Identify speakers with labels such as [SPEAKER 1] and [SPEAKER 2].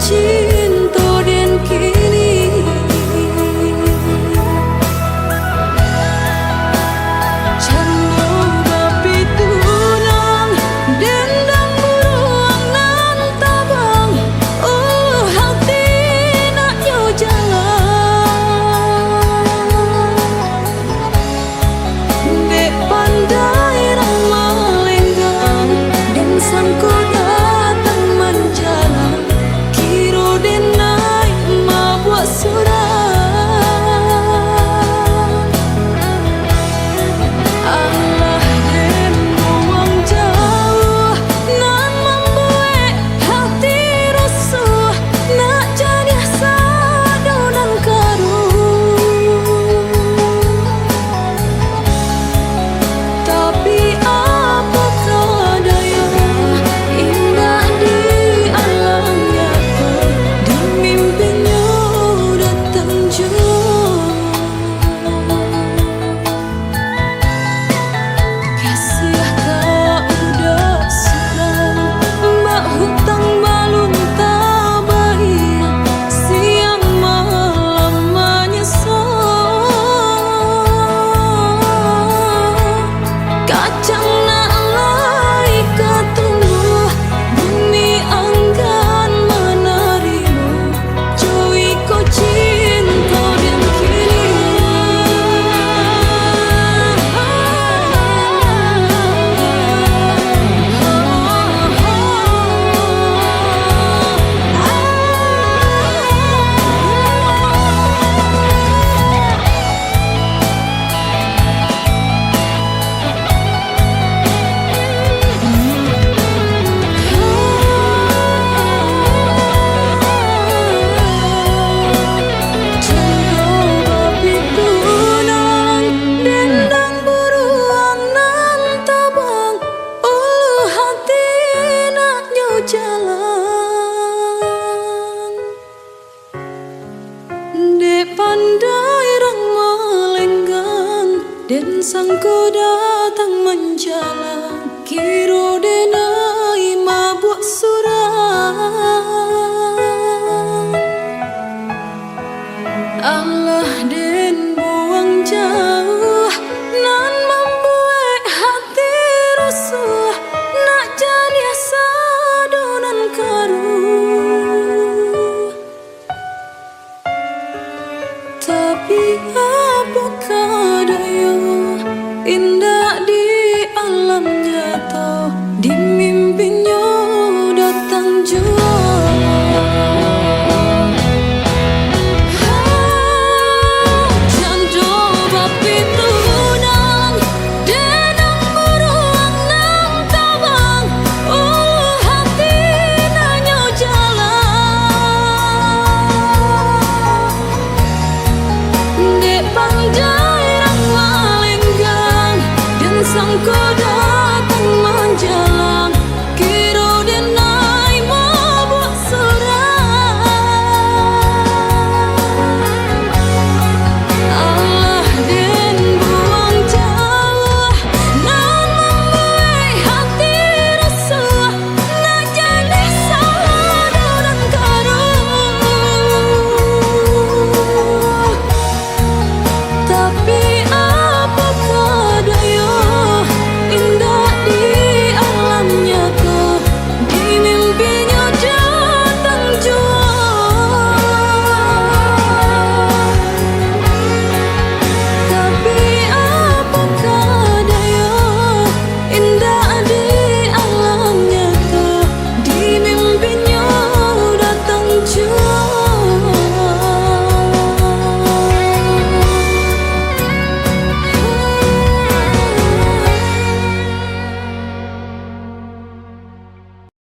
[SPEAKER 1] cinta dan kini canda tapi tunang dendam buruang nan tabang hati nak yo jalan dek pandai ramah lenggang dan sangko datang menjalan kiro den naik mabuk surang Allah den buang jauh nan membuat hati rusuh nak jadi sadu dan karuh tapi apakah daya indah di alam nyata dan mimpinya datang jauh kasih kau udah surang mbak hutang balun tabai siang malam menyesal kacang nak lai ketumbuh bumi anggan menarimu cuy ko cinta dan dek pandai ramah lenggang dan sangko datang menjalan